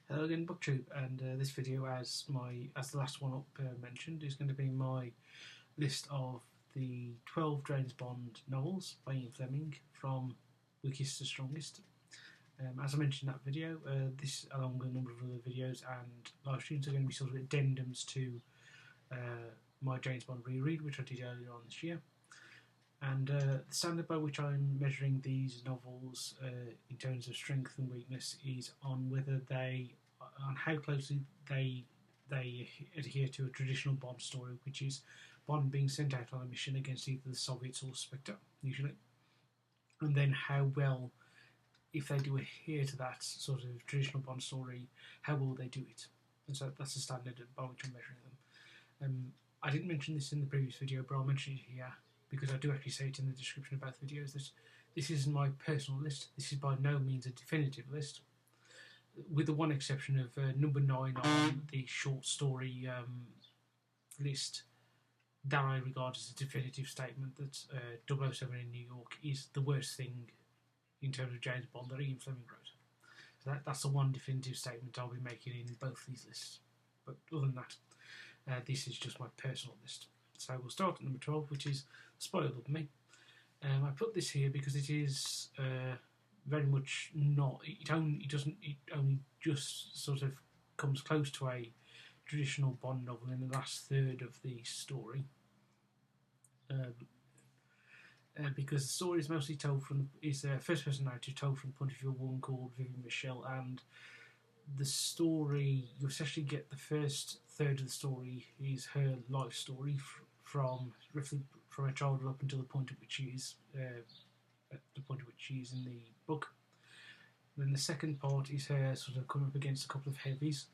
Hello again, BookTube, and this video, as the last one up mentioned, is going to be my list of the 12 James Bond novels by Ian Fleming from Weakest to Strongest. As I mentioned in that video, this, along with a number of other videos and live streams, are going to be sort of addendums to my James Bond reread, which I did earlier on this year. And the standard by which I'm measuring these novels in terms of strength and weakness is on how closely they adhere to a traditional Bond story, which is Bond being sent out on a mission against either the Soviets or Spectre, usually, and then how well, if they do adhere to that sort of traditional Bond story, how well they do it. And so that's the standard by which I'm measuring them. I didn't mention this in the previous video, but I'll mention it here, because I do actually say it in the description of both videos, that this isn't my personal list. This is by no means a definitive list, with the one exception of number 9 on the short story list, that I regard as a definitive statement that 007 in New York is the worst thing in terms of James Bond that Ian Fleming wrote. So that's the one definitive statement I'll be making in both these lists. But other than that, this is just my personal list. So we'll start at number 12, which is Spoiled of Me. I put this here because it is very much not. It only just sort of comes close to a traditional Bond novel in the last third of the story, because the story is mostly told is a first-person narrative told from the point of view of a woman called Vivian Michelle, and the story, you essentially get the first third of the story is her life story from her childhood up until the point at which she is in the book. Then the second part is her sort of coming up against a couple of heavies,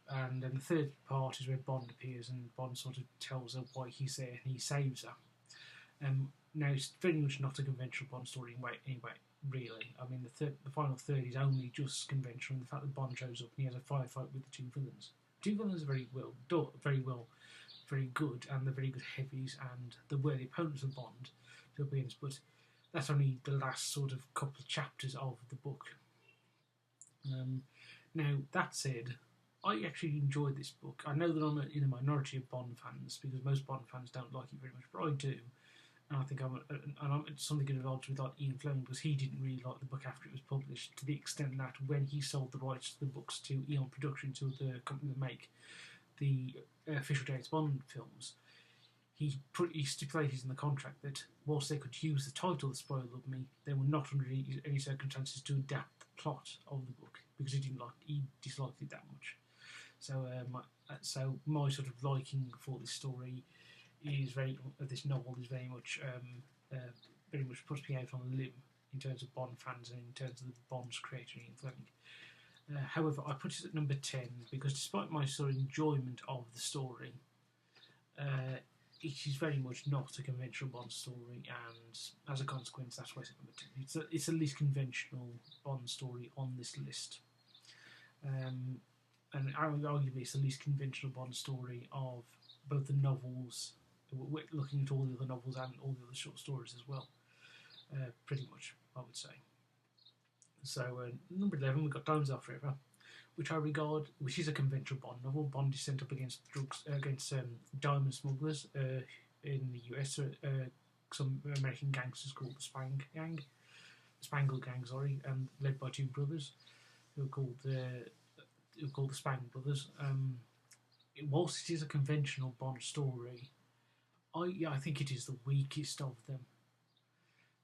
and then the third part is where Bond appears, and Bond sort of tells her why he's there, and he saves her. Now, it's very much not a conventional Bond story anyway, really. I mean, the final third is only just conventional. The fact that Bond shows up and he has a firefight with the two villains. The two villains are very good, and they're very good heavies, and they're worthy opponents of Bond to be in, but that's only the last sort of couple of chapters of the book. Now, that said, I actually enjoyed this book. I know that I'm in a minority of Bond fans, because most Bond fans don't like it very much, but I do. And I think I'm something involved with like Ian Fleming, because he didn't really like the book after it was published, to the extent that when he sold the rights to the books to Eon Productions, to the company that make the official James Bond films, he stipulated in the contract that whilst they could use the title "The Spoil of Me," they were not under any circumstances to adapt the plot of the book, because he disliked it that much. So my sort of liking for this story this novel is very much puts me out on a limb in terms of Bond fans and in terms of the Bond's creator Ian Fleming. However, I put it at number 10 because, despite my sort of enjoyment of the story, it is very much not a conventional Bond story, and as a consequence, that's why it's at number 10. It's the least conventional Bond story on this list, and arguably it's the least conventional Bond story of both the novels. We're looking at all the other novels and all the other short stories as well, pretty much, I would say. So number 11, we've got Diamonds Are Forever, which is a conventional Bond novel. Bond is sent up against diamond smugglers in the US, some American gangsters called the Spangle Gang, and led by two brothers who are called the Spang Brothers. Whilst it is a conventional Bond story, I think it is the weakest of them,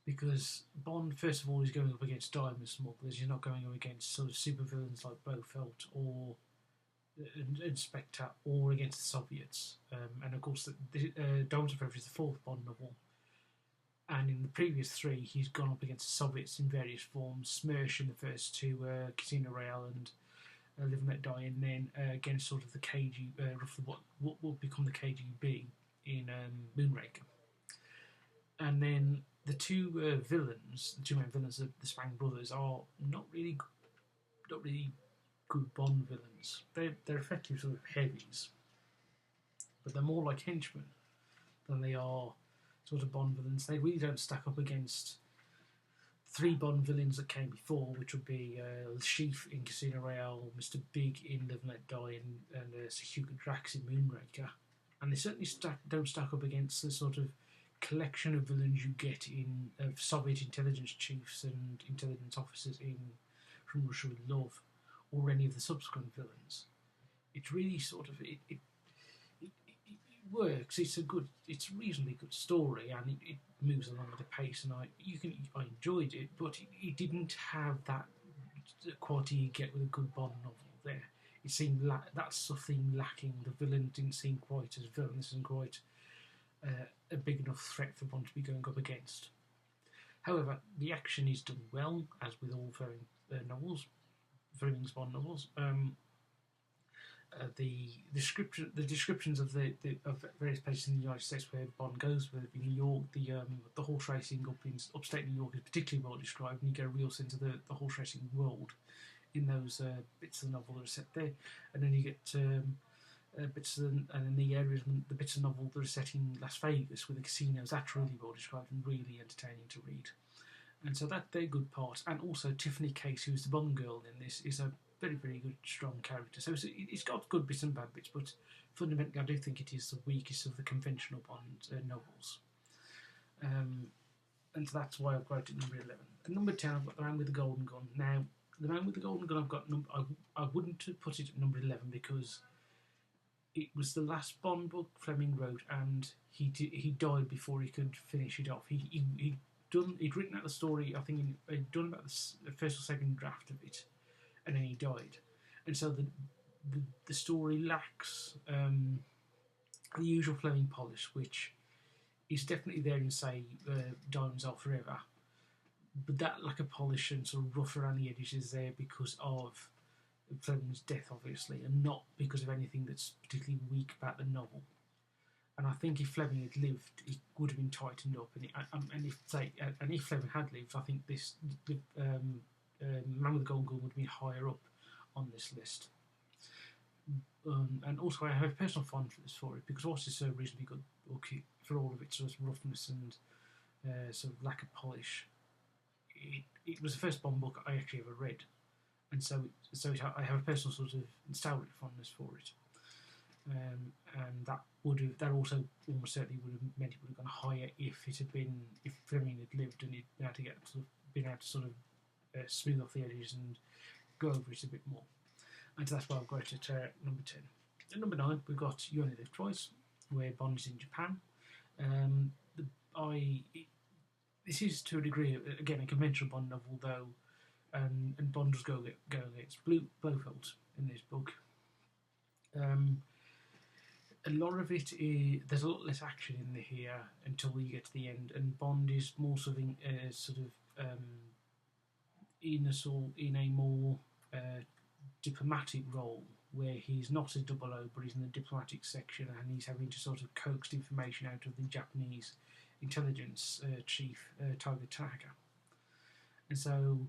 because Bond, first of all, is going up against diamond smugglers. He's not going up against sort of supervillains like Blofeld or Spectre, or against the Soviets. And of course, Diamonds Are Forever is the fourth Bond novel, and in the previous three, he's gone up against the Soviets in various forms. Smersh in the first two, Casino Royale and Live and Let Die, and then against sort of the KG, roughly what will become the KGB in Moonraker. And then the two main villains of the Spang Brothers, are not really good Bond villains. They're effectively sort of heavies, but they're more like henchmen than they are sort of Bond villains. They really don't stack up against three Bond villains that came before, which would be Chief in Casino Royale, Mr. Big in Live and Let Die, and Sir Hugo Drax in Moonraker. And they certainly don't stack up against the sort of collection of villains you get in of Soviet intelligence chiefs and intelligence officers in From Russia with Love, or any of the subsequent villains. It's really sort of it works. It's a reasonably good story, and it moves along at a pace, and I enjoyed it, but it didn't have that quality you get with a good Bond novel. There, it seemed that something lacking. The villain didn't seem quite as villainous and quite a big enough threat for Bond to be going up against. However, the action is done well, as with all Fleming's Bond novels. The descriptions of of various places in the United States where Bond goes, whether it be New York, the horse racing up in upstate New York is particularly well described, and you get a real sense of the horse racing world in those bits of the novel that are set there. And then you get bits of and in the areas, the bits of the novel that are set in Las Vegas with the casinos. That's really well described and really entertaining to read. And so they're good parts. And also Tiffany Case, who's the Bond girl in this, is a very, very good, strong character. So it's got good bits and bad bits, but fundamentally I do think it is the weakest of the conventional Bond novels. And so that's why I've got it at number 11. At number 10, I've got The Man with the Golden Gun. Now, The Man with the Golden Gun, I wouldn't have put it at number 11 because it was the last Bond book Fleming wrote, and he died before he could finish it off. He'd written out the story, I think he'd done about the first or second draft of it, and then he died. And so the story lacks the usual Fleming polish, which is definitely there in, say, Diamonds Are Forever. But that lack of polish and sort of rough around the edges is there because of Fleming's death, obviously, and not because of anything that's particularly weak about the novel. And I think if Fleming had lived, it would have been tightened up. And if Fleming had lived, I think Man with the Golden Gun would be higher up on this list. And also I have a personal fondness for it because whilst it's a reasonably good book for all of its sort of roughness and sort of lack of polish, it was the first Bond book I actually ever read, and I have a personal sort of nostalgic fondness for it. And that also almost certainly would have meant it would have gone higher if Fleming had lived and he'd been able to sort of smooth off the edges and go over it a bit more. And so that's why I've got it at number 10. At number 9, we've got You Only Live Twice, where Bond is in Japan. This is to a degree, again, a conventional Bond novel, though, and Bond does go against Blofeld in this book. A lot of it is, there's a lot less action in here until you get to the end, and Bond is more in a more diplomatic role, where he's not a 00, but he's in the diplomatic section, and he's having to sort of coax information out of the Japanese intelligence chief, Tiger Tanaka. And so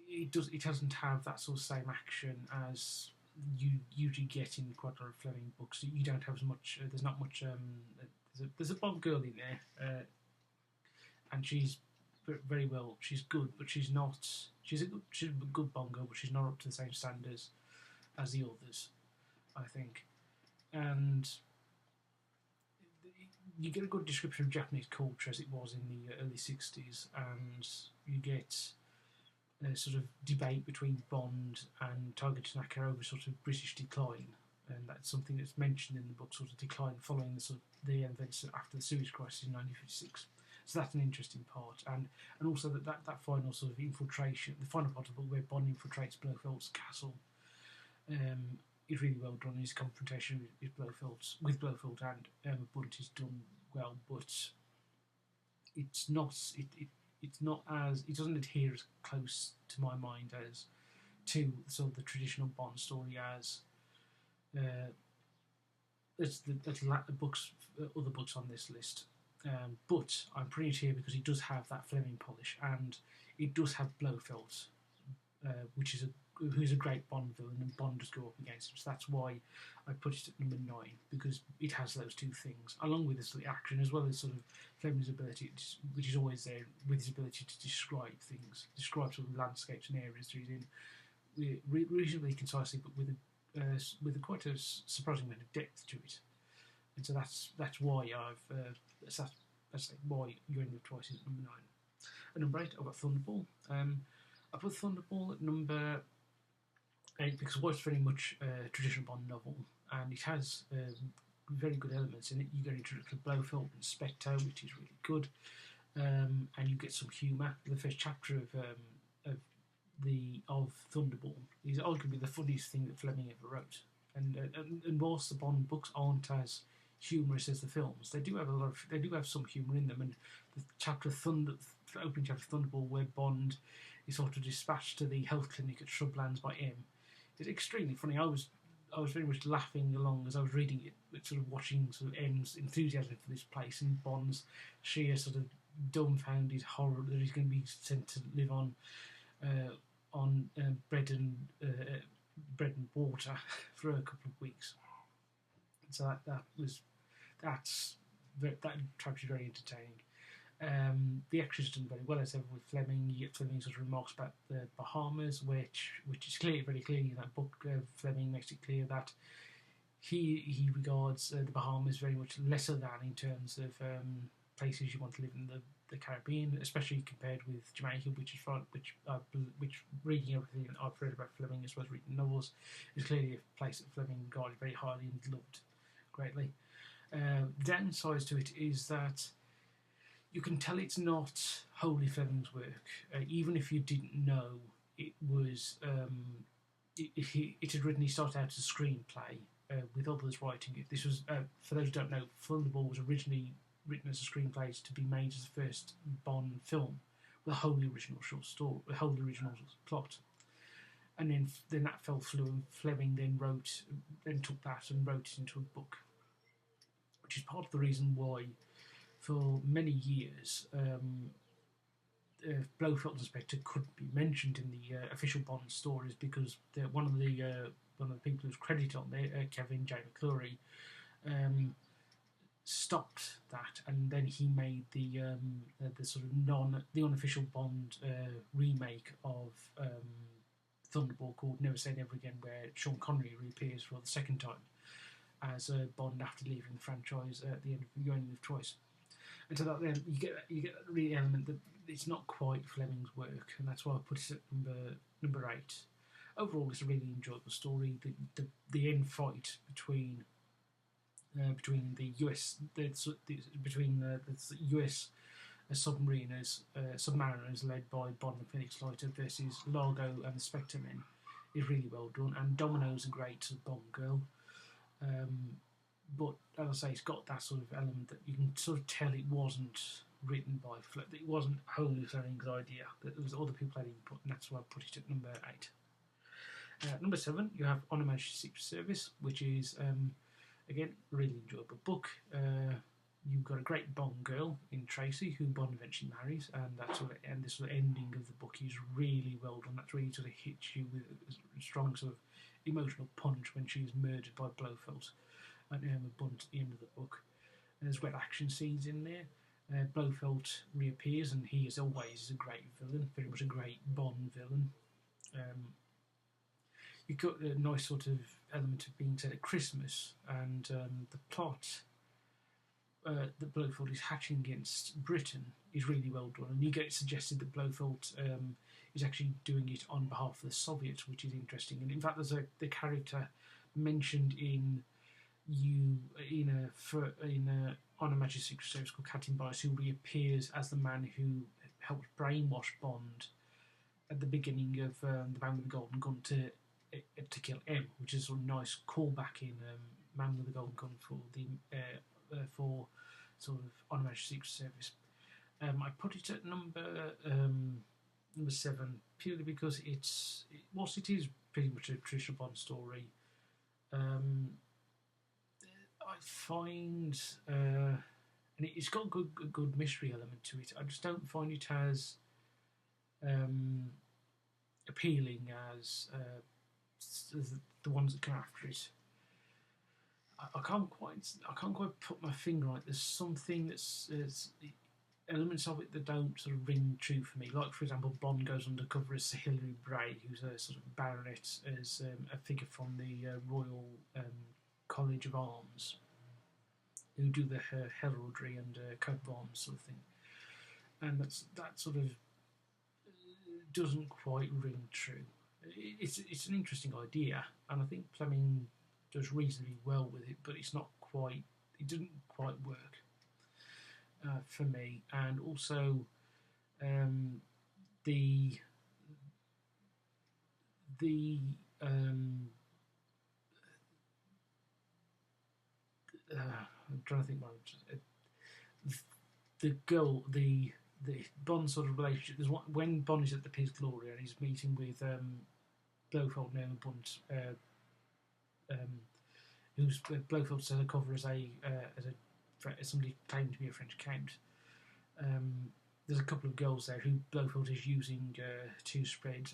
it doesn't have that sort of same action as you usually get in quite a lot of Fleming books. You don't have as much. There's not much. There's a Bond girl in there, and she's very well. She's good, but she's not. She's a good Bond girl, but she's not up to the same standards as the others, I think. And you get a good description of Japanese culture as it was in the early 60s, and you get a sort of debate between Bond and Tiger Tanaka over sort of British decline, and that's something that's mentioned in the book, sort of decline following the events after the Suez Crisis in 1956. So that's an interesting part, and also that final sort of infiltration, the final part of the book where Bond infiltrates Blofeld's castle, is really well done. His confrontation with Blofeld and Bullitt is done well, but it's not as, it doesn't adhere as close to my mind as to sort of the traditional Bond story as the books, other books on this list. But I'm putting it here because it does have that Fleming polish, and it does have Blofeld, which is who's a great Bond villain, and Bond does go up against him. So that's why I put it at number 9, because it has those two things, along with the sort of action, as well as sort of Fleming's ability, which is always there, with his ability to describe things, describe sort of landscapes and areas that he's in, reasonably concisely, but with quite a surprising amount of depth to it. And so that's why that's why Your End of Twice is at number 9. At number 8, I've got Thunderball. I put Thunderball at number 8 because it was very much a traditional Bond novel, and it has very good elements in it. You get introduced to Blofeld and Spectre, which is really good, and you get some humour. The first chapter of Thunderball is arguably the funniest thing that Fleming ever wrote. And whilst the Bond books aren't as humorous as the films, they do have some humour in them. And the opening chapter of Thunderball, where Bond is sort of dispatched to the health clinic at Shrublands by M, is extremely funny. I was very much laughing along as I was reading it, sort of watching sort of M's enthusiasm for this place and Bond's sheer sort of dumbfounded horror that he's going to be sent to live on bread and water for a couple of weeks. So that chapter is very entertaining. The actors done very well, as ever with Fleming. You get Fleming sort of remarks about the Bahamas, which is very clearly in that book. Fleming makes it clear that he regards the Bahamas very much lesser than in terms of places you want to live in the Caribbean, especially compared with Jamaica, which reading everything I've read about Fleming as well as reading novels, is clearly a place that Fleming regarded very highly and loved greatly. The downside to it is that you can tell it's not wholly Fleming's work, even if you didn't know it was. It had written. He started out as a screenplay with others writing it. This was, for those who don't know, Thunderball was originally written as a screenplay to be made as the first Bond film with a wholly original short story, a wholly original plot. And then that fell through, and Fleming then took that and wrote it into a book, which is part of the reason why, for many years, Blofeld and Spectre couldn't be mentioned in the official Bond stories, because one of the people who's credited on there, Kevin J. McClory, stopped that, and then he made the sort of the unofficial Bond remake of Thunderball called Never Say Never Again, where Sean Connery reappears for the second time as Bond after leaving the franchise at the end of Your End of Twice. And so that then you get the element that it's not quite Fleming's work, and that's why I put it at number 8. Overall, it's a really enjoyable story. The end fight between the US submariners led by Bond and Phoenix Lighter versus Largo and the Spectre men is really well done, and Domino's a great Bond girl. But as I say, it's got that sort of element that you can sort of tell it wasn't written by Fleming. It wasn't wholly Fleming's idea. That there was other people had input, and that's why I put it at number 8. Number 7, you have On Her Majesty's Secret Service, which is again a really enjoyable book. You've got a great Bond girl in Tracy, who Bond eventually marries, and the sort of ending of the book is really well done. That really sort of hits you with a strong sort of emotional punch when she's murdered by Blofeld and Irma Bunt at the end of the book. And there's great action scenes in there. Blofeld reappears, and he, as always, is a great villain, very much a great Bond villain. You've got a nice sort of element of being set at Christmas, and the plot that Blofeld is hatching against Britain is really well done, and you get it suggested that Blofeld is actually doing it on behalf of the Soviets, which is interesting. And in fact, there's the character mentioned On Her Majesty's Secret Service called Captain Bias, who reappears as the man who helped brainwash Bond at the beginning of The Man with the Golden Gun to kill M, which is a sort of nice callback in Man with the Golden Gun for sort of On Her Majesty's Secret Service. I put it at number 7 purely because whilst it is pretty much a traditional Bond story, I find, and it's got a good mystery element to it. I just don't find it as appealing as the ones that come after it. I can't quite put my finger on it. There's something that's elements of it that don't sort of ring true for me. Like, for example, Bond goes undercover as Sir Hilary Bray, who's a sort of baronet, as a figure from the Royal College of Arms, who do the heraldry and coat of arms sort of thing. And that sort of doesn't quite ring true. It's an interesting idea, and I think Fleming does reasonably well with it, but it didn't quite work for me. And also the I'm trying to think the girl, the Bond sort of relationship. There's one when Bond is at the Piz Gloria and he's meeting with Blofeld and Emma Bunt, who's Blofeld's undercover as somebody claiming to be a French count. There's a couple of girls there who Blofeld is using to spread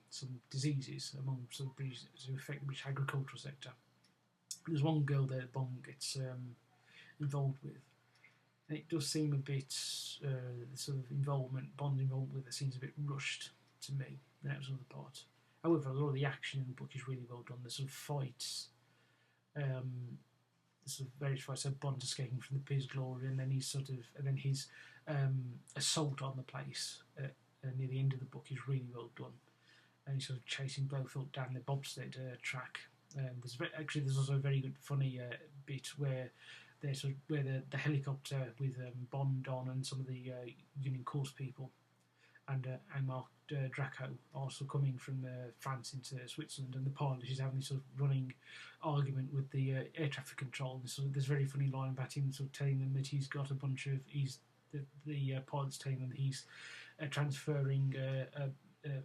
some diseases among some to affect the British agricultural sector. There's one girl there that Bond gets involved with, and it does seem a bit the sort of Bond involvement with it seems a bit rushed to me. That was another part. However, a lot of the action in the book is really well done. The sort of fights, the sort of various fights. So Bond escaping from the Piz Gloria, and then his assault on the place near the end of the book is really well done. And he's sort of chasing Blofeld down the bobsled track. There's also a very good funny bit where the helicopter with Bond on and some of the Union Corps people and Mark Draco are also coming from France into Switzerland, and the pilot is having this sort of running argument with the air traffic control. And so there's a very funny line about him sort of telling them that he's got a bunch of the pilot's telling them that he's transferring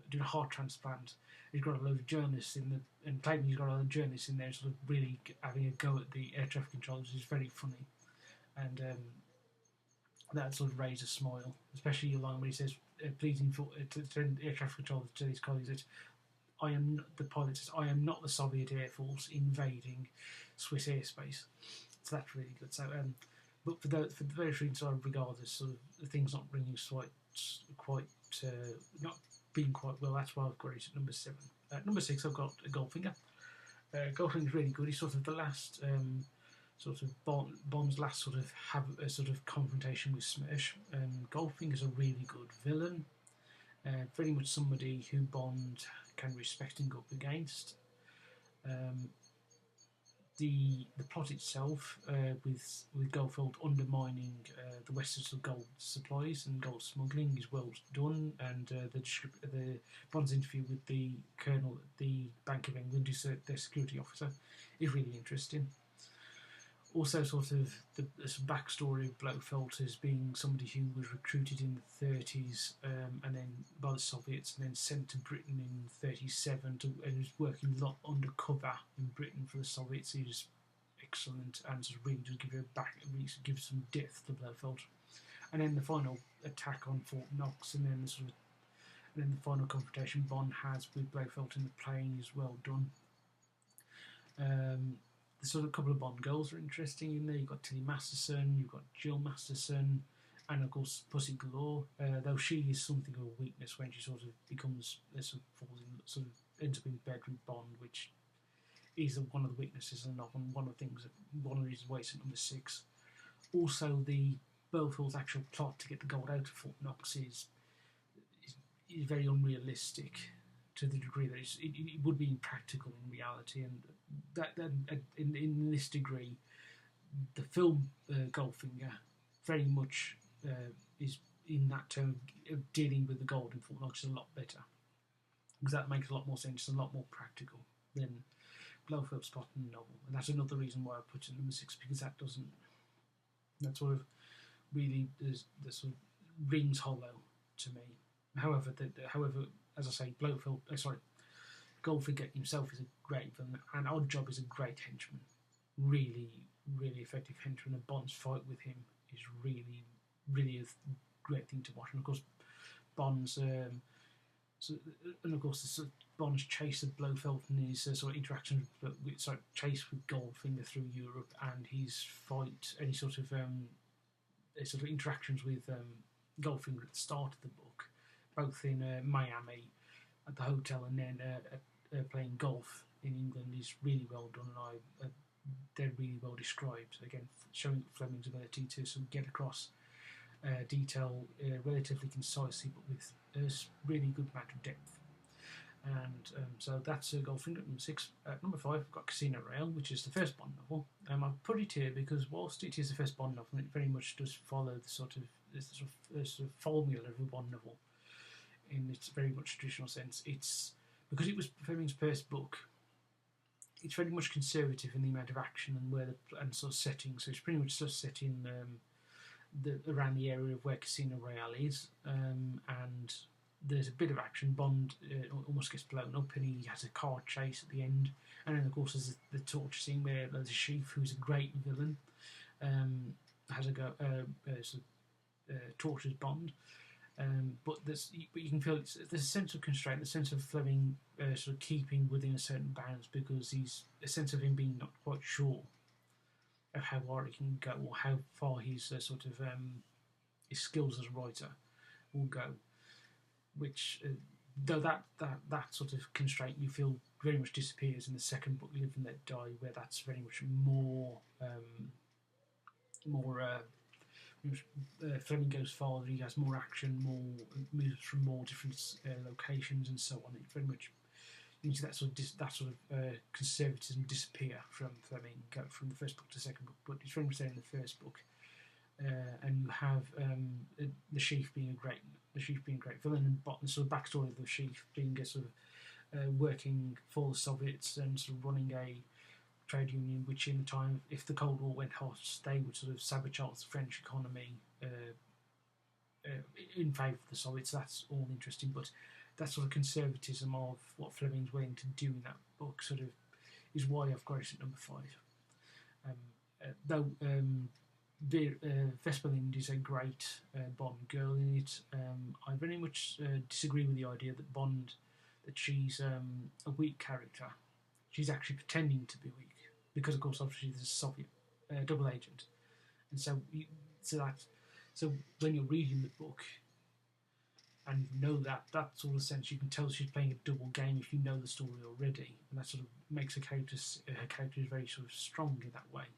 doing a heart transplant. He's got a load of journalists and claiming he's got a load of journalists in there, sort of really having a go at the air traffic controllers, which is very funny, and that sort of raised a smile, especially the line where he says, "Please to the air traffic controllers to his colleagues that the pilot says, I am not the Soviet Air Force invading Swiss airspace." So that's really good. So, but for the various reasons I regard as sort of the things not ringing quite not being quite well, that's why I've got it at number 7. Number 6, I've got Goldfinger. Goldfinger's really good. He's sort of the last sort of Bond's last sort of have a sort of confrontation with Smersh. Goldfinger's a really good villain. Very much somebody who Bond can respect and go up against. The plot itself, with Goldfield undermining the Western gold supplies and gold smuggling, is well done, and the Bond's interview with the Colonel at the Bank of England, who's their security officer, is really interesting. Also, sort of the backstory of Blofeld as being somebody who was recruited in the 30s and then by the Soviets and then sent to Britain in 37 and was working a lot undercover in Britain for the Soviets. He was excellent and sort of really does give some depth to Blofeld. And then the final attack on Fort Knox, and then the final confrontation Bond has with Blofeld in the plane is well done. The sort of couple of Bond girls are interesting in there. You've got Tilly Masterson, you've got Jill Masterson, and of course Pussy Galore. Though she is something of a weakness when she sort of becomes ends up in bed with Bond, which is one of the weaknesses of the novel, and one of the reasons why it's at number 6. Also, the Belfield's actual plot to get the gold out of Fort Knox is very unrealistic to the degree that it would be impractical in reality, and that in this degree, the film Goldfinger very much is in that term of dealing with the gold in Fort Knox is a lot better, because that makes a lot more sense and a lot more practical than Blofeld's plot in the novel, and that's another reason why I put it at number 6, because that sort of really sort of rings hollow to me. However, as I say, Goldfinger himself is a great villain, and Oddjob is a great henchman. Really, really effective henchman, and Bond's fight with him is really, really a great thing to watch. And of course, Bond's So, and of course, the sort of Bond's chase of Blofeld and his sort of interactions chase with Goldfinger through Europe, and his fight, any sort of interactions with Goldfinger at the start of the book, both in Miami at the hotel and then playing golf in England, is really well done, and they're really well described. Again, showing Fleming's ability to sort of get across detail relatively concisely, but with a really good amount of depth. And so that's Goldfinger at number 6. Number 5, I've got Casino Royale, which is the first Bond novel. I've put it here because whilst it is the first Bond novel, it very much does follow the sort of formula of a Bond novel in its very much traditional sense. It's because it was Fleming's first book. It's very much conservative in the amount of action and sort of setting. So it's pretty much just set in around the area of where Casino Royale is, and there's a bit of action. Bond almost gets blown up, and he has a car chase at the end. And then, of course, there's the torture scene where there's a chief who's a great villain, has a go, tortures Bond. But you can feel there's a sense of constraint, the sense of Fleming sort of keeping within a certain bounds, because he's a sense of him being not quite sure of how far he can go, or how far his his skills as a writer will go. Which, though that sort of constraint you feel very much disappears in the second book, Live and Let Die, where that's very much more Fleming goes farther. He has more action, moves from more different locations, and so on. It very much you see that sort of conservatism disappear from Fleming, go from the first book to the second book. But it's very much there in the first book, and you have the chief being a great villain, and the sort of backstory of the chief being a sort of working for the Soviets and sort of running a trade union, which in the time, if the Cold War went hot, they would sort of sabotage the French economy in favour of the Soviets. That's all interesting, but that sort of conservatism of what Fleming's willing to do in that book sort of is why I've got it at number 5. Though Vesper Lynd is a great Bond girl in it, I very much disagree with the idea that she's a weak character. She's actually pretending to be weak because, of course, obviously there's a Soviet double agent, and so when you're reading the book and you know that sort of sense, you can tell she's playing a double game if you know the story already, and that sort of makes her character is very sort of strong in that way.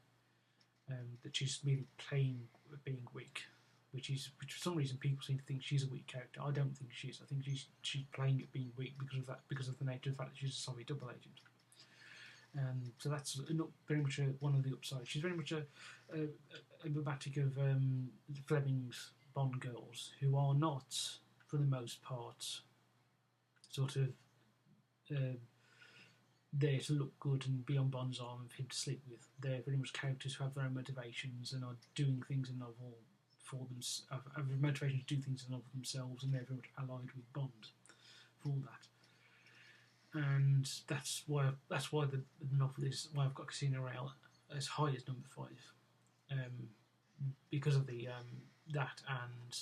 That she's really playing being weak, which for some reason people seem to think she's a weak character. I don't think she is. I think she's playing it being weak because of the nature of the fact that she's a Soviet double agent. So that's very much one of the upsides. She's very much a emblematic of Fleming's Bond girls, who are not, for the most part, sort of there to look good and be on Bond's arm for him to sleep with. They're very much characters who have their own motivations and are doing things in the novel for them, have a motivation to do things in the novel themselves, and they're very much allied with Bond for that. And that's why the novel is why I've got Casino Royale as high as number 5, because of the that, and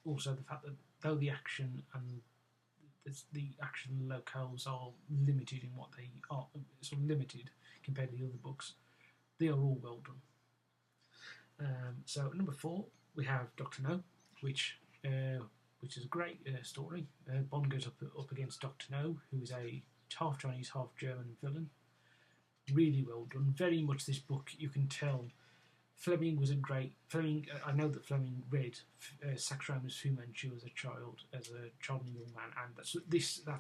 also the fact that though the action and the action locales are limited in what they are, sort of limited compared to the other books, they are all well done. So at number 4 we have Dr. No, which is a great story. Bond goes up against Dr. No, who is a half Chinese, half German villain. Really well done. Very much this book, you can tell Fleming was a great... I know that Fleming read Sax Rohmer's Fu Manchu as a child and young man, and that's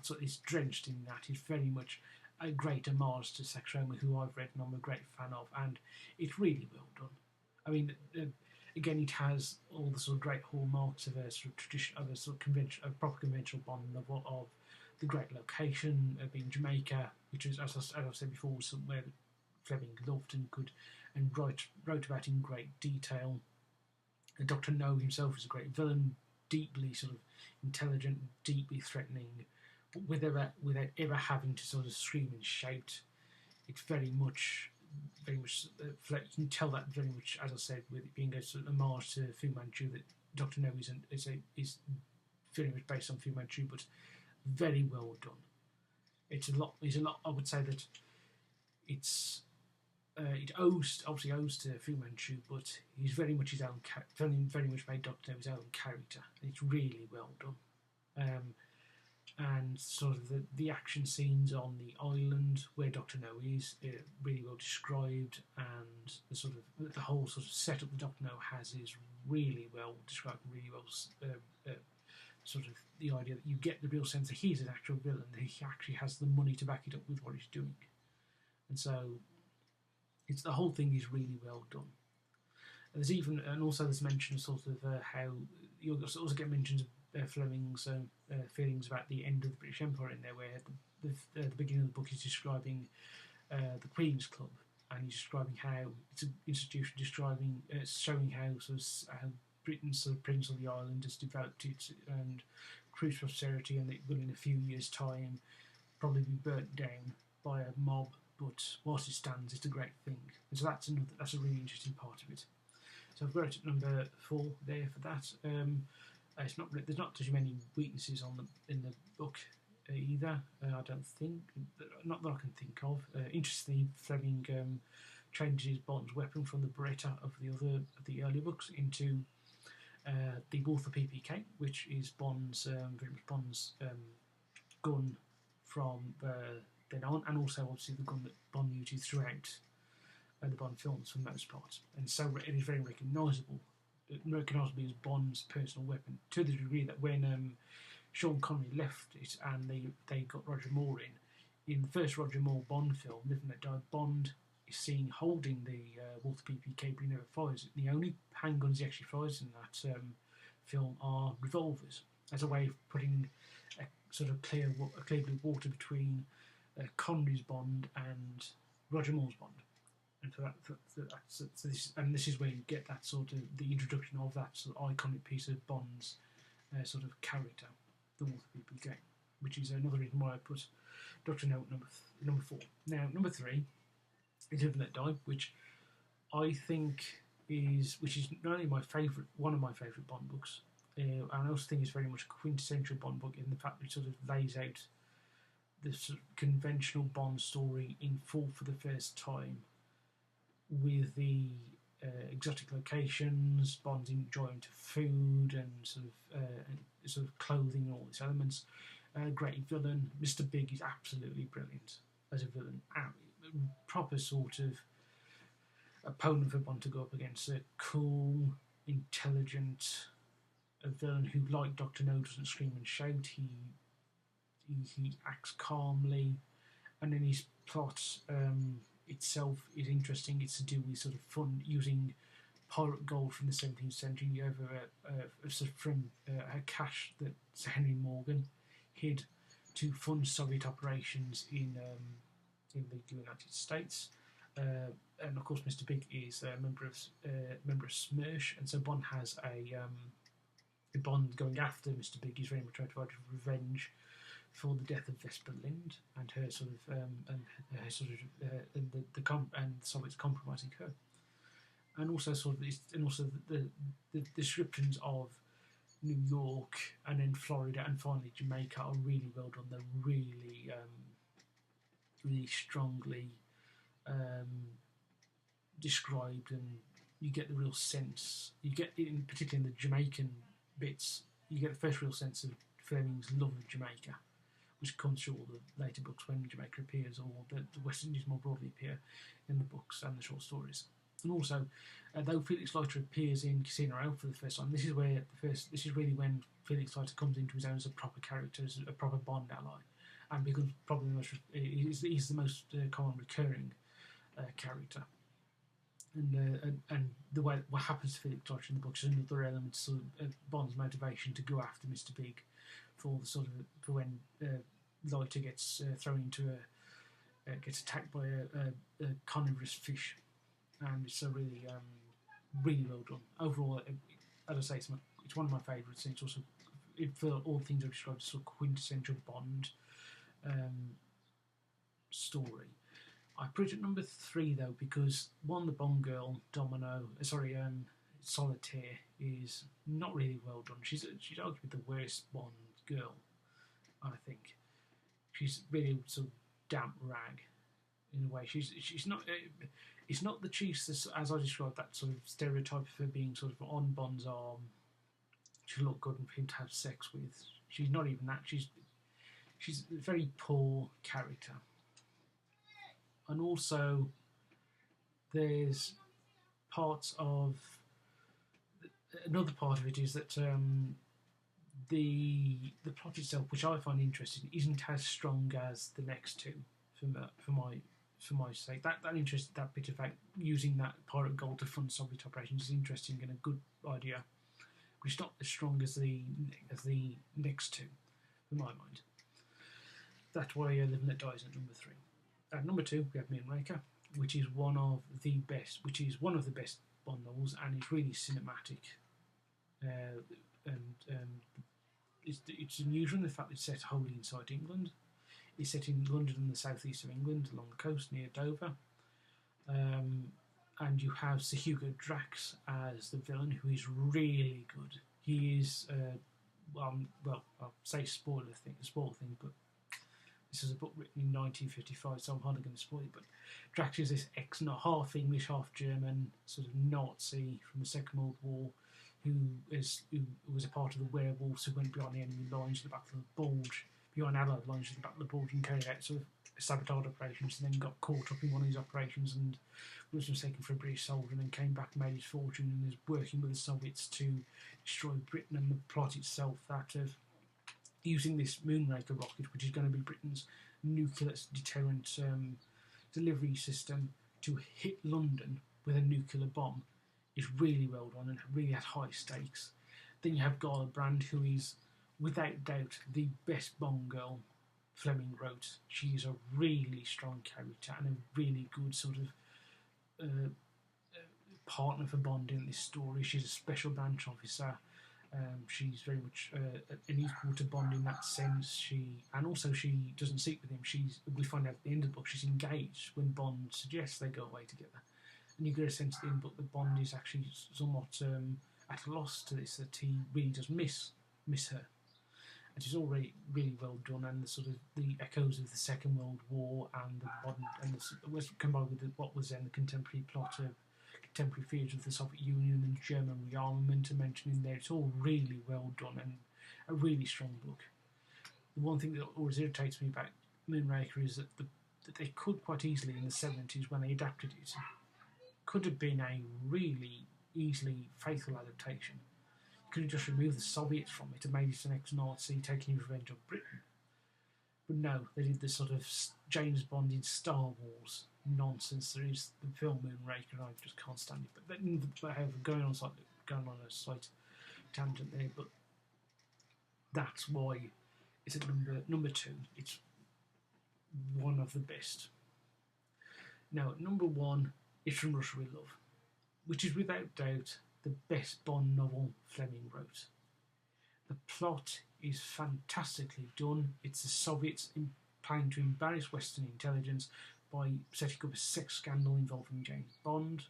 what is drenched in that. Is very much a great homage to Sax Rohmer, who I've read and I'm a great fan of, and it's really well done. I mean, again, it has all the sort of great hallmarks of a sort of tradition, of a sort of proper conventional Bond novel, of the great location being Jamaica, which is, as I've said before, somewhere that Fleming loved and wrote about in great detail. And Dr. No himself is a great villain, deeply sort of intelligent, deeply threatening, but without ever having to sort of scream and shout. It's very much you can tell that very much, as I said, with it being a sort of homage to Fu Manchu, that Dr. No is very much based on Fu Manchu, but very well done. It's a lot. I would say that it obviously owes to Fu Manchu, but he's very much his own very much made Doctor No his own character. It's really well done. And sort of the action scenes on the island where Doctor No is really well described, and the whole sort of setup that Doctor No has is really well described, and really well sort of the idea that you get the real sense that he's an actual villain, that he actually has the money to back it up with what he's doing, and so the whole thing is really well done. And also there's mention of sort of how you also get mentions of Fleming's feelings about the end of the British Empire in there, where the beginning of the book is describing the Queen's Club, and he's describing how it's an institution, showing how how Britain's sort of presence on the island has developed it and cruised prosperity, and it will in a few years' time probably be burnt down by a mob. But whilst it stands, it's a great thing, and so that's a really interesting part of it. So I've got it at number 4 there for that. There's not too many weaknesses in the book either. I don't think, not that I can think of. Interestingly, Fleming changes Bond's weapon from the Beretta of the earlier books into the Walther PPK, which is Bond's very much Bond's gun from then on, and also obviously the gun that Bond uses throughout the Bond films for the most part, and so it is very recognisable as Bond's personal weapon, to the degree that when Sean Connery left it and they got Roger Moore in the first Roger Moore Bond film, Live and Let Die, Bond is seen holding the Walther PPK, but he never fires it. The only handguns he actually fires in that film are revolvers, as a way of putting a sort of clear blue water between Connery's Bond and Roger Moore's Bond. And this is where you get that sort of the introduction of that sort of iconic piece of Bond's sort of character, the Walther PPK, which is another reason why I put Doctor No number 4. Now number 3 is Live and Let Die, which is not only one of my favourite Bond books, and I also think it's very much a quintessential Bond book in the fact that it sort of lays out the sort of conventional Bond story in full for the first time, with the exotic locations, Bond's enjoyment of food and sort of clothing and all these elements. Great villain. Mr. Big is absolutely brilliant as a villain. Proper sort of opponent for Bond to go up against. A cool, intelligent villain who, like Dr. No, doesn't scream and shout. He acts calmly, and then his plot itself is interesting. It's to do with sort of fun using pirate gold from the 17th century from a cache that Sir Henry Morgan hid to fund Soviet operations in the United States. And of course, Mr. Big is a member of SMERSH, and so Bond has a Bond going after Mr. Big is very much trying to find revenge for the death of Vesper Lind and her sort of and the Soviets compromising her, and also the descriptions of New York and then Florida and finally Jamaica are really well done. They're really really strongly described, and you get the real sense. You get, particularly in the Jamaican bits, you get the first real sense of Fleming's love of Jamaica, which comes through all the later books when Jamaica appears, or the West Indies more broadly appear in the books and the short stories. And also, though Felix Leiter appears in Casino Royale for the first time, this is really when Felix Leiter comes into his own as a proper character, as a proper Bond ally, and becomes probably he's the most common recurring character. And the way what happens to Felix Leiter in the books is another element of Bond's motivation to go after Mr. Big for when Leiter gets thrown into gets attacked by a carnivorous fish, and it's really really well done overall. As I say, it's one of my favourites, and it's also for all the things I've described, sort of quintessential Bond story. I put it at number 3 though because one, the Bond girl Domino, Solitaire is not really well done. She's arguably the worst Bond girl, I think. She's really sort of damp rag in a way. She's not. It's not the chief's as I described, that sort of stereotype of her being sort of on Bond's arm. She look good and for him to have sex with. She's not even that. She's a very poor character. And also, there's parts of another part of it is that the plot itself, which I find interesting, isn't as strong as the next two for my sake. That bit of fact, using that pirate gold to fund Soviet operations is interesting and a good idea, but it's not as strong as the next two, in my mind. That's why Live and Let Die is at number 3. At number 2, we have Moonraker, which is one of the best Bond novels, and it's really cinematic. It's unusual in the fact that it's set wholly inside England. It's set in London and the southeast of England, along the coast near Dover. And you have Sir Hugo Drax as the villain, who is really good. He is, I'll say spoil thing, but this is a book written in 1955, so I'm hardly going to spoil it. But Drax is this half English, half German sort of Nazi from the Second World War, who was a part of the werewolves who went behind the enemy lines at the Battle of the Bulge, behind Allied lines at the Battle of the Bulge, and carried out sort of sabotage operations, and then got caught up in one of these operations and was mistaken for a British soldier, and then came back and made his fortune and is working with the Soviets to destroy Britain. And the plot itself, that of using this Moonraker rocket, which is going to be Britain's nuclear deterrent delivery system, to hit London with a nuclear bomb, is really well done and really had high stakes. Then you have Gala Brand, who is without doubt the best Bond girl Fleming wrote. She is a really strong character and a really good sort of partner for Bond in this story. She's a special branch officer. She's very much an equal to Bond in that sense. She doesn't sleep with him. We find out at the end of the book she's engaged when Bond suggests they go away together. And you get a sense at the end of the book that Bond is actually somewhat at a loss to this, that he really does miss her. And she's already really well done, and the sort of the echoes of the Second World War and the modern, and the combined with what was then the contemporary plot of contemporary fears of the Soviet Union and German rearmament are mentioned in there. It's all really well done and a really strong book. The one thing that always irritates me about Moonraker is that they could quite easily in the 70s, when they adapted it, could have been a really easily faithful adaptation. You could have just removed the Soviets from it and made it an ex-Nazi taking revenge on Britain. But no, they did this sort of James Bond in Star Wars nonsense. There is the film Moonraker, and I just can't stand it. But however, going on a slight tangent there, but that's why it's at number 2. It's one of the best. Now, at number 1, it's From Russia with Love, which is without doubt the best Bond novel Fleming wrote. The plot is fantastically done. It's the Soviets planning to embarrass Western intelligence by setting up a sex scandal involving James Bond.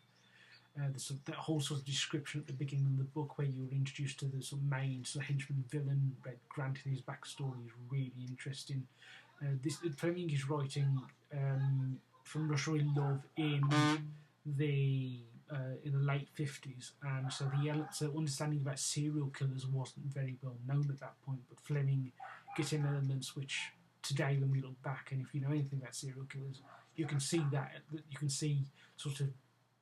That whole sort of description at the beginning of the book, where you were introduced to the sort of main sort of henchman villain, Red Grant, and his backstory, is really interesting. Fleming is writing From Russia with Love in the late 50s, and so the understanding about serial killers wasn't very well known at that point. But Fleming gets in elements which today, when we look back, and if you know anything about serial killers, you can see that you can see sort of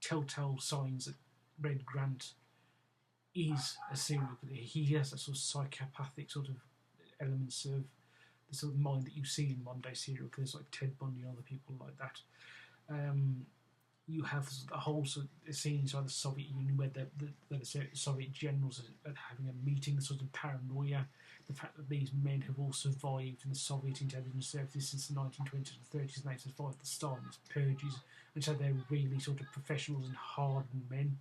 telltale signs that Red Grant is a serial killer. He has that sort of psychopathic sort of elements of the sort of mind that you see in modern day serial killers like Ted Bundy and other people like that. You have a whole sort of scene inside the Soviet Union where the Soviet generals are having a meeting, the sort of paranoia, the fact that these men have all survived in the Soviet intelligence services since the 1920s and 30s, and they survived the Stalinist purges, and so they're really sort of professionals and hardened men.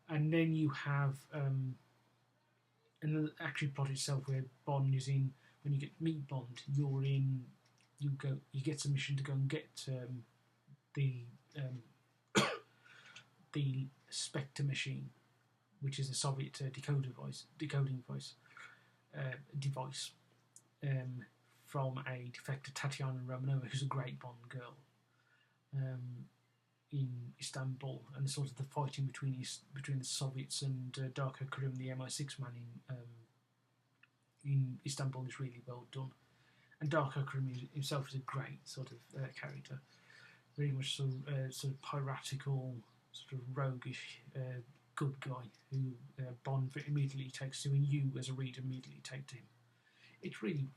And then you have and the actual plot itself, where Bond is in, when you meet Bond, you get some mission to go and get the Spectre machine, which is a Soviet decoding device from a defector Tatiana Romanova, who's a great Bond girl, in Istanbul, and sort of the fighting between the Soviets and Darko Kurim, the MI6 man in Istanbul, is really well done. And Darko Kurim himself is a great sort of character, very much sort of piratical, sort of roguish good guy who Bond immediately takes to, and you as a reader immediately take to him. It's really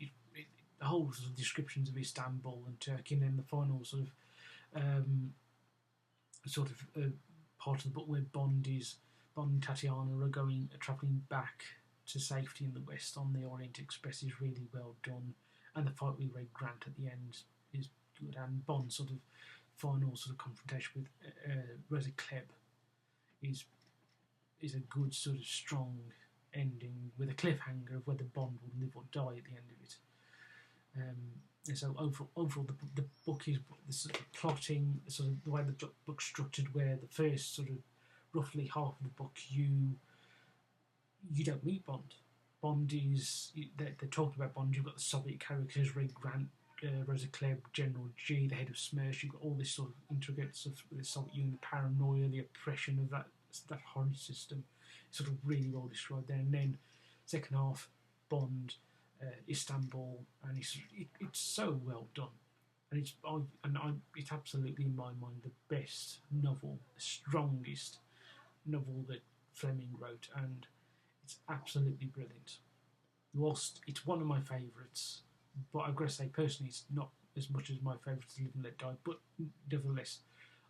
the whole sort of descriptions of Istanbul and Turkey, and then the final sort of part of the book where Bond and Tatiana are travelling back to safety in the West on the Orient Express is really well done, and the fight with Red Grant at the end is good, and Bond's sort of final sort of confrontation with Rosa Klebb is a good sort of strong ending with a cliffhanger of whether Bond will live or die at the end of it. And so overall the book is the sort of plotting, sort of the way the book's structured, where the first sort of roughly half of the book you don't meet Bond. Bond is they're talking about Bond. You've got the Soviet characters, Red Grant, Rosa Klebb, General G, the head of SMERSH. You've got all this sort of intricate stuff with the Soviet Union, the paranoia, the oppression of that horror system. It's sort of really well described there. And then second half, Bond, Istanbul, and it's so well done. And it's absolutely in my mind the best novel, the strongest novel that Fleming wrote, and it's absolutely brilliant. Whilst it's one of my favourites, but I've got to say personally it's not as much as my favourite as Live and Let Die, but nevertheless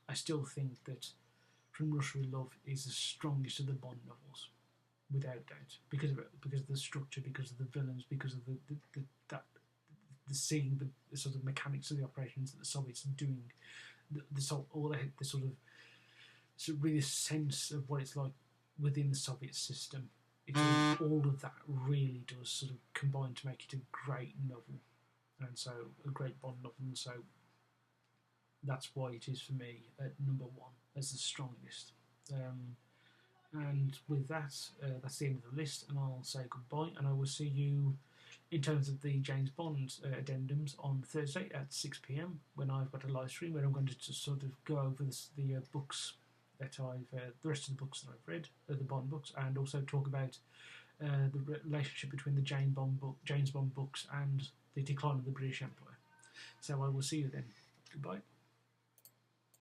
I still think that From Russia with Love is the strongest of the Bond novels, without doubt, because of the structure, because of the villains, because of the sort of mechanics of the operations that the Soviets are doing, the sort of really sense of what it's like within the Soviet system. It's all of that really does sort of combine to make it a great novel, and so a great Bond novel. And so that's why it is for me at number one as the strongest. And with that, that's the end of the list, and I'll say goodbye, and I will see you in terms of the James Bond addendums on Thursday at 6 p.m. when I've got a live stream where I'm going to sort of go over the books that the rest of the books that I've read, the Bond books, and also talk about the relationship between the James Bond books and the decline of the British Empire. So I will see you then. Goodbye.